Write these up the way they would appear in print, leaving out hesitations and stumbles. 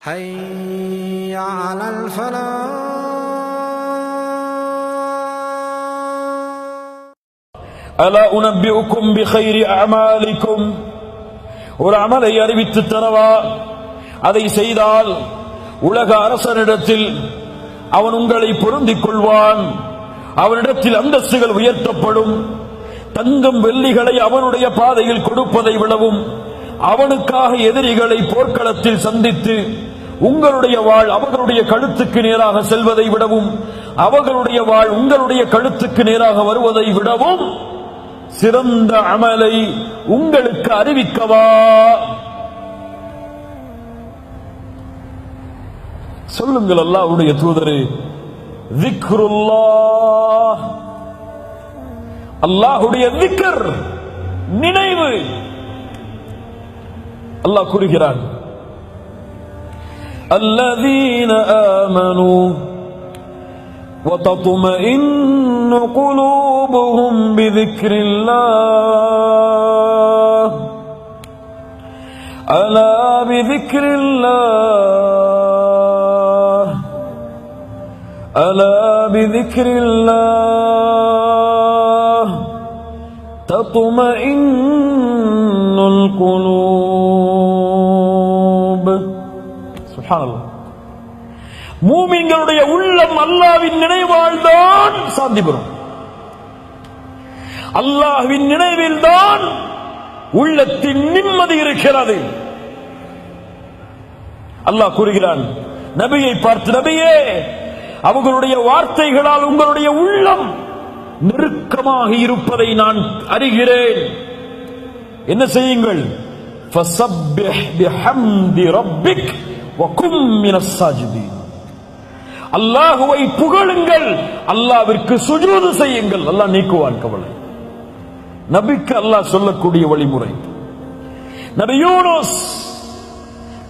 حي على الفلاح. ألا أنبئكم بخير أعمالكم. ஒரு அமலை அறிவித்து தரவா, அதை செய்தால் உலக அரசனிடத்தில் அவன் உங்களை பொருந்திக் கொள்வான். அவனிடத்தில் அந்தஸ்துகள் உயர்த்தப்படும். தங்கம் வெள்ளிகளை அவனுடைய பாதையில் கொடுப்பதை விடவும், அவனுக்காக எதிரிகளை போர்க்களத்தில் சந்தித்து உங்களுடைய வாழ் அவர்களுடைய கழுத்துக்கு நேராக செல்வதை விடவும், அவர்களுடைய வாழ் உங்களுடைய கழுத்துக்கு நேராக வருவதை விடவும் சிறந்த அமலை உங்களுக்கு அறிவிக்கவா? சொல்லுங்கள் அல்லாஹ்வுடைய தூதரே, திக்ருல்லாஹ், அல்லாஹ்வுடைய திக்ர், நினைவு. அல்லாஹ் கூறுகிறான், الذين آمنوا وتطمئن قلوبهم بذكر الله ألا بذكر الله ألا بذكر الله تطمئن القلوب. சுப்ஹானல்லாஹ். மூமின்களுடைய உள்ளம் அல்லாஹ்வின் நினைவால் தான் சாந்தி பெறும். அல்லாஹ்வின் நினைவில் தான் உள்ளத்தின் நிம்மதி இருக்கிறது. அல்லாஹ் கூறுகிறான் நபியை பார்த்து, நபியே, அவர்களுடைய வார்த்தைகளால் உங்களுடைய உள்ளம் நெருக்கமாக இருப்பதை நான் அறிகிறேன். என்ன செய்யுங்கள்? ஃபஸப்பிஹ் பிஹம்தி ரப்பிக் வகும் மினஸ் சாஜிதீன். அல்லாஹ்வை புகழுங்கள், அல்லாஹ்விற்கு சுஜூது செய்யுங்கள். அல்லாஹ் நீக்குவான் கவலை. நபிக்கு அல்லாஹ் சொல்லக்கூடிய வழிமுறை. நபி யூனுஸ்,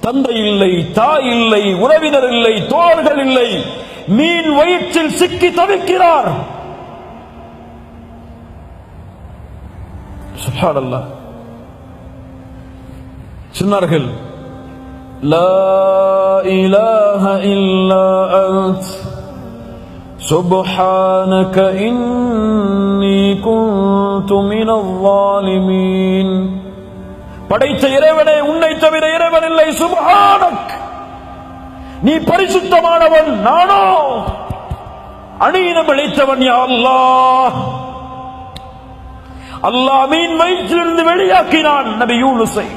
தந்தை இல்லை, தாய் இல்லை, உறவினர் இல்லை, தோழர்கள் இல்லை, மீன் வயிற்றில் சிக்கி தவிக்கிறார். சுப்ஹானல்லாஹ். சொன்னார்கள், லா இலாஹ இல்லா அன்த் சுப்ஹானக இன்னி குன்து மினல் ஸாலிமீன். படைத்த இறைவனே, உன்னை தவிர இறைவன் இல்லை. சுப்ஹானக், நீ பரிசுத்தமானவன், நானோ அநீதம் இழைத்தவன். யா அல்லாஹ். அல்லாஹ் மீன் வயிற்றிலிருந்து வெளியாக்கினான் நபி யூனுஸை.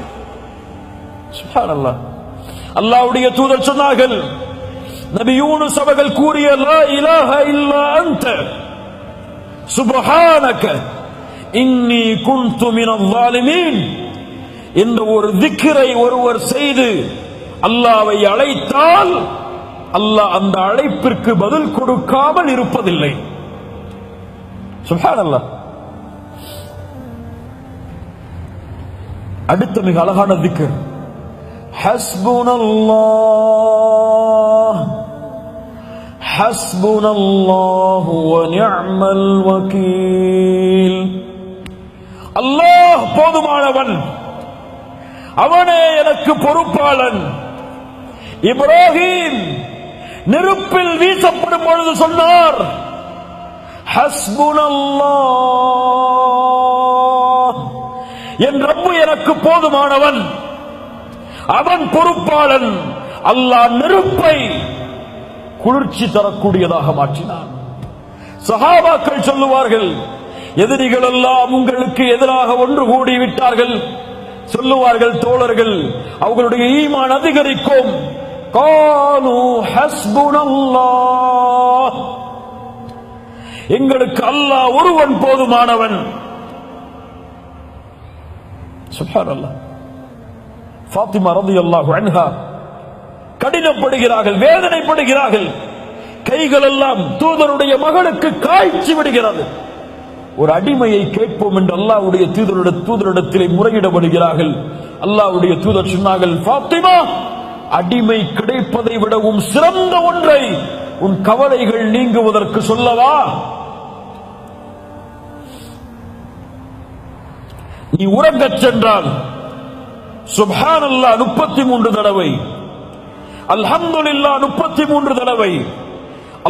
சுப்ஹானல்லாஹ். அல்லாஹ்வுடைய தூதர் சொன்னார்கள், நபி யூனுஸ் அவர்கள் கூறிய லா இலாஹ இல்லா அன்த சுப்ஹானக இன்னி குன்து மினல் ஸாலிமீன் என்ற ஒரு திக்ரை ஒருவர் செய்து அல்லாஹ்வை அழைத்தால் அல்லாஹ் அந்த அழைப்பிற்கு பதில் கொடுக்காமல் இருப்பதில்லை. சுப்ஹானல்லாஹ். அடுத்த மிக அழகான திக்ர், ஹஸ்புனல்லாஹ் ஹஸ்புனல்லாஹு வ நிஅமல் வகீல். அல்லாஹ் போதுமானவன், அவனே எனக்கு பொறுப்பாளன். இப்ராஹிம் நெருப்பில் வீசப்படும் பொழுது சொன்னார், ஹஸ்புனல்லாஹ், என் ரப்பு எனக்கு போதுமானவன், அவன் பொறுப்பாளன். அல்லாஹ் நெருப்பை குளிர்ச்சி தரக்கூடியதாக மாற்றினான். சஹாபாக்கள் சொல்லுவார்கள், எதிரிகள் எல்லாம் உங்களுக்கு எதிராக ஒன்று கூடி விட்டார்கள். சொல்லுவார்கள் தோழர்கள், அவர்களுடைய ஈமான் அதிகரிக்கும். காலு ஹஸ்புனல்லாஹ், எங்களுக்கு அல்லாஹ் ஒருவன் போதுமானவன். சுப்ஹானல்லாஹ். ஃபாத்திமா ரலியல்லாஹு அன்ஹா கடினப்படுகிறார்கள், வேதனைப்படுகிறார்கள். கைகள் எல்லாம் தூதருடைய மகளுக்கு காய்ச்சி விடுகிறது. ஒரு அடிமையை கேட்போம் என்று அல்லாஹ்வுடைய தூதரிடத்திலே முறையிடப்படுகிறார்கள். அல்லாஹ்வுடைய தூதர் சொன்னார்கள், ஃபாத்திமா, அடிமை கிடைப்பதை விடவும் சிறந்த ஒன்றை உன் கவலைகள் நீங்குவதற்கு சொல்லவா? நீ உறங்கச் சென்றால் சுப்ஹானல்லாஹ் 33 தடவை, அல்ஹம்துலில்லாஹ் 33 தடவை,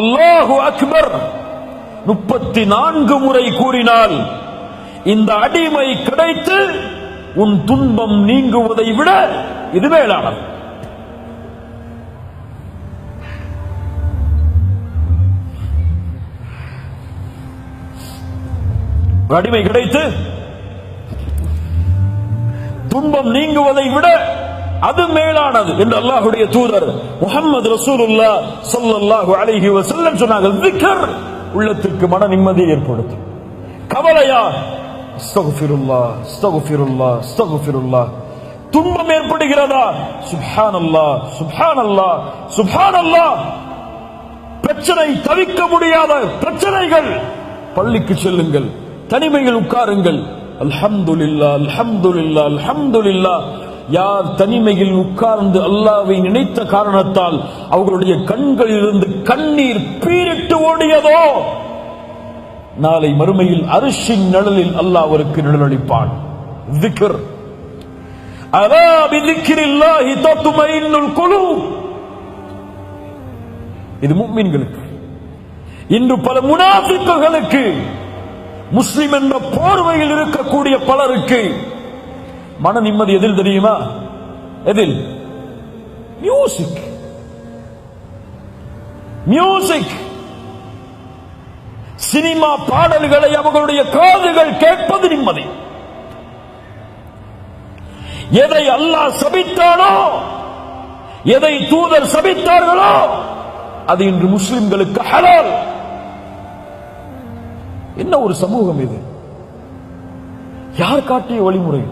அல்லாஹு அக்பர் 34 முறை கூறினால் இந்த அடிமை கிடைத்து உன் துன்பம் நீங்குவதை விட இது மேலானது. அடிமை கிடைத்து துன்பம் நீங்குவதை விட அது மேலானது என்று அல்லாஹ்வுடைய தூதர் முஹம்மது ரசூலுல்லாஹ் ஸல்லல்லாஹு அலைஹி வஸல்லம் சொன்னார்கள். திக்ர் உள்ளத்திற்கு மன நிம்மதியை ஏற்படுத்தும். கவலையா அஸ்தக்ஃபிருல்லாஹ் அஸ்தக்ஃபிருல்லாஹ் அஸ்தக்ஃபிருல்லாஹ். துன்பம் ஏற்படுகிறதா சுப்ஹானல்லாஹ் சுப்ஹானல்லாஹ் சுப்ஹானல்லாஹ். பிரச்சனை தவிக்க முடியாத பிரச்சனைகள், பள்ளிக்கு செல்லுங்கள், தனிமையில் உட்காருங்கள், அல்ஹம்துலில்லாஹ் அல்ஹம்துலில்லாஹ் அல்ஹம்துலில்லாஹ். யார் தனிமையில் உட்கார்ந்து அல்லாஹ்வை நினைத்த காரணத்தால் அவர்களுடைய கண்களிலிருந்து கண்ணீர் பீரிட்டு ஓடியதோ நாளை மறுமையில் அர்ஷின் நிழலில் அல்லாஹ் அவருக்கு நிழலளிப்பான். திக்ர், அலா பிதிக்ரில்லாஹி தத்மைனுல் குலூப். இது முஃமின்களுக்கு. இன்று பல முனாஃபிக்குகளுக்கு, முஸ்லிம் என்ற போர்வையில் இருக்கக்கூடிய பலருக்கு மன நிம்மதி எதில் தெரியுமா? எதில்? மியூசிக். மியூசிக், சினிமா பாடல்களை அவர்களுடைய காதுகள் கேட்பது நிம்மதி. எதை அல்லாஹ் சபித்தானோ, எதை தூதர் சபித்தார்களோ அது இன்று முஸ்லிம்களுக்கு ஹலால். என்ன ஒரு சமூகம் இது! யார் காட்டிய வழிமுறை?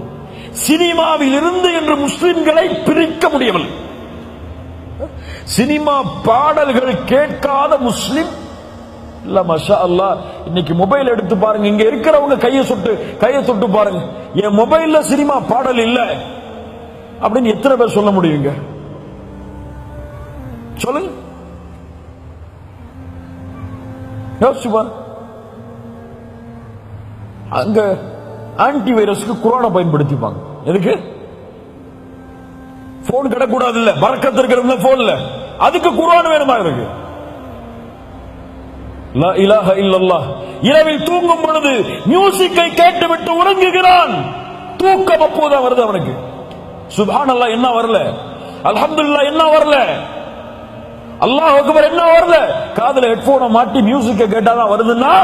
சினிமாவில் இருந்து என்று முஸ்லிம்களை பிரிக்க முடியவில்லை. சினிமா பாடல்கள் கேட்காத முஸ்லிம் இல்ல. மாஷா அல்லாஹ், இன்னைக்கு மொபைல் எடுத்து பாருங்க, இங்க இருக்கிறவங்க கையை தொட்டு பாருங்க, என் மொபைல்ல சினிமா பாடல் இல்ல அப்படின்னு எத்தனை பேர் சொல்ல முடியுங்க? சொல்லுங்க, யோசிச்சு பாருங்க. அங்க ஆன்டி வைரஸ்க்கு குரானை பயன்படுத்திப்பாங்க. எதுக்கு? போன் கிடக்கூடாது இல்ல, பரக்கத்து இருக்கிற போன்ல, அதுக்கு குரான் வேணுமா இருக்கு? லா இலாஹ இல்லல்லாஹ். இரவில் தூங்கும் பொழுது மியூசிக்கை கேட்டுவிட்டு உறங்குகிறான். தூக்கம் அப்போதான் வருது அவனுக்கு. சுப்ஹானல்லாஹ் என்ன வரல, அல்ஹம்துலில்லாஹ் என்ன வரல, அல்லாஹ் அக்பர் என்ன வரல. காதுல ஹெட்போனை மாட்டி மியூசிக்கை கேட்டாதான் வருதுன்னா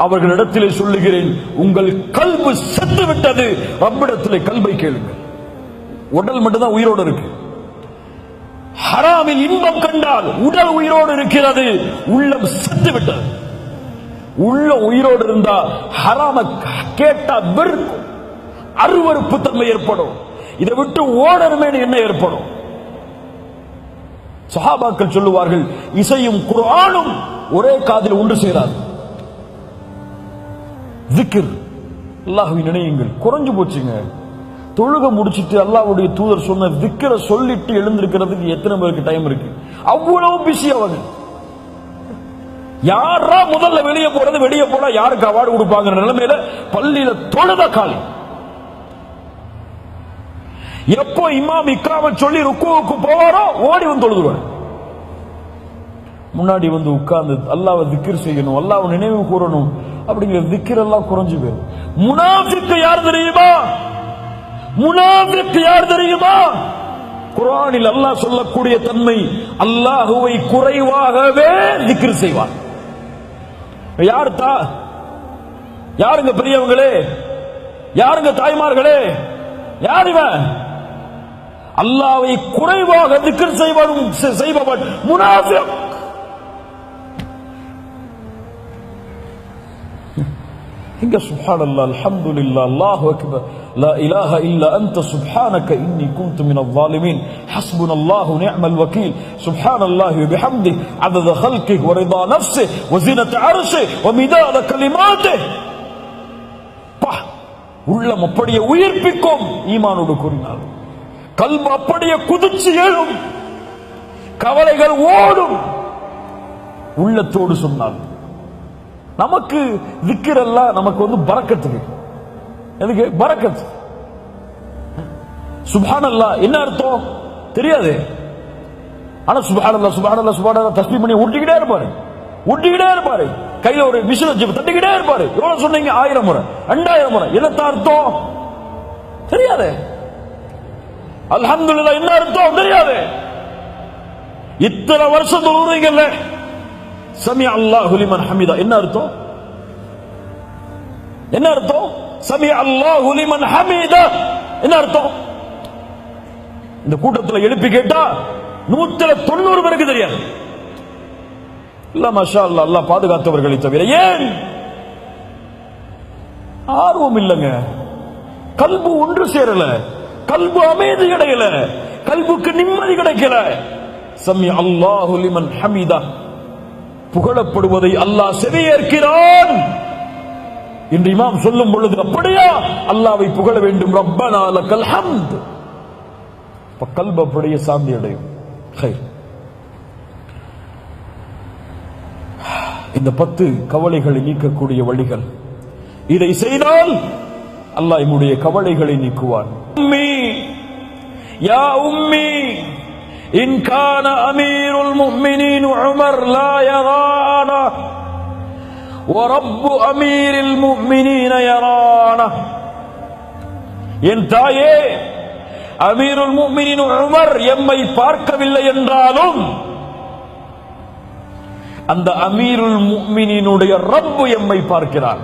அவர்களிடத்திலே சொல்லுகிறேன், உங்கள் கல்பு செத்து விட்டது. ரப்பிடத்திலே கல்பை கேளுங்கள். உடல் மட்டும்தான் உயிரோடு இருக்கு. ஹராமில் இன்பம் கண்டால் உடல் உயிரோடு இருக்கிறது, உள்ளம் செத்து விட்டது. உள்ள உயிரோடு இருந்தா ஹராம கேட்டா வெறுக்கும், அருவருப்பு தன்மை ஏற்படும். இதை விட்டு ஓடணுமே என்ன ஏற்படும்? சஹாபாக்கள் சொல்லுவார்கள், இசையும் குர்ஆனும் ஒரே காதில் ஒன்று சேராது. திக்ர், அல்லாஹ்வை நினையுங்கள். குறைஞ்சு போச்சுங்க. தொழுக முடிச்சிட்டு அல்லாஹ்வுடைய தூதர் சொன்ன திக்ரை சொல்லிட்டு எழுந்திருக்கிறதுக்கு எத்தனை பேருக்கு டைம் இருக்கு? அவ்வளவு பிஸி அவங்க. யாரா முதல்ல வெளியே போறது, வெளியே போனா யாருக்கு அவார்டு கொடுப்பாங்க நிலைமையில பள்ளியில தொழுத காலி. எப்போ இமாம் இக்ராம சொல்லி ருக்குவுக்கு போவாரோ ஓடி வந்து தொழுதுவார். முன்னாடி வந்து உட்கார்ந்து அல்லாஹ்வை திக்ர் செய்யணும், அல்லாஹ்வை நினைவு கூறணும் அப்படிங்கிற திக்ர் எல்லாம் குறைஞ்சு போயிடும். முனாஃபிக் யார் தெரியுமா? முனாஃபிக் யார் தெரியுமா? குர்ஆனில் அல்லாஹ் சொல்லக்கூடிய தன்மை, அல்லாஹ்வை குறைவாகவே திக்ர் செய்வார். யாருங்க பெரியவங்களே, யாருங்க தாய்மார்களே, யார் இவன்? அல்லாஹ்வை குறைவாக திக்ர் செய்பவன் முனாஃபிக். இங்க சுப்ஹானல்லாஹ் அல்ஹம்துலில்லாஹ் அல்லாஹு அக்பர் லா இலாஹ இல்லா அன்த சுப்ஹானக இன்னி குன்து மினல் ஸாலிமீன் ஹஸ்புனல்லாஹு நிஅமல் வகீல் சுப்ஹானல்லாஹி வ பிஹம்திஹி அதத ஹல்கிஹி வ ரிதா நஃப்ஸிஹி வ ஸினத அர்ஷிஹி வ மிதாத கலிமாத்திஹி. உள்ளம் அப்படியே உயிர்ப்பிக்கும் ஈமானோடு கூறினார். கல்பு அப்படியே குதிச்சு எழும், கவலைகள் ஓடும். உள்ளத்தோடு சொன்னால் நமக்கு திக்ர் எல்லாம் நமக்கு வந்து பரக்கத்துக்கு. எதுக்கு பரக்கத்? சுப்ஹானல்லாஹ் என்ன அர்த்தம்? தெரியாது. ஆனா சுப்ஹானல்லாஹ் சுப்ஹானல்லாஹ் சுப்ஹானல்லாஹ் தஸ்பீஹ் பண்ணி ஊட்டிக்கிட்டே இருப்பாரு. கையில ஒரு மிஷின் வச்சு தட்டிக்கிட்டே இருப்பாரு. எவ்வளவு சொன்னீங்க? 1000 முறை 2000 முறை. என்ன அர்த்தம் தெரியாது. அல்ஹம்துலில்லாஹ் என்ன அர்த்தம் தெரியாது. இத்தனை வருஷம் தொழுறீங்கல்ல, சமி அல்லாஹு லிமன் ஹமிதா என்ன அர்த்தம்? சமி அல்லாஹு லிமன் ஹமிதா என்ன அர்த்தம்? இந்த கூட்டத்தில் எழுப்பி கேட்டா 190 பேருக்கு தெரியாது. இல்ல மாஷா அல்லாஹ், அல்லாஹ் பாதுகாத்தவர்களை தவிர. ஏன்? ஆர்வம் இல்லைங்க. கல்பு ஒன்று சேரல, கல்பு அமைதி அடையல, கல்புக்கு நிம்மதி கிடைக்கல. சமி அல்லாஹு லிமன் ஹமிதா, புகழப்படுவதை அல்லாஹ் செவியேற்கிறான் என்று இமாம் சொல்லும் பொழுது, அப்படியா அல்லாஹ்வை புகழ வேண்டும். ரப்பனா லக்கல் ஹம்த். கல்பு அப்படியே சாந்தி அடையும். இந்த 10 கவலைகளை நீக்கக்கூடிய வழிகள். இதை செய்தால் அல்லாஹ் நம்முடைய கவலைகளை நீக்குவான். யா உம்மி இன் கான அமீருல் முஃமினீன் உமர் லா யரானா வ ரப்பு அமீரில் முஃமினீன யரானா. என் தாயே, அமீருல் முஃமினீன் உமர் எம்மை பார்க்கவில்லை என்றாலும் அந்த அமீருல் முஃமினீனுடைய ரப்பு எம்மை பார்க்கிறார்.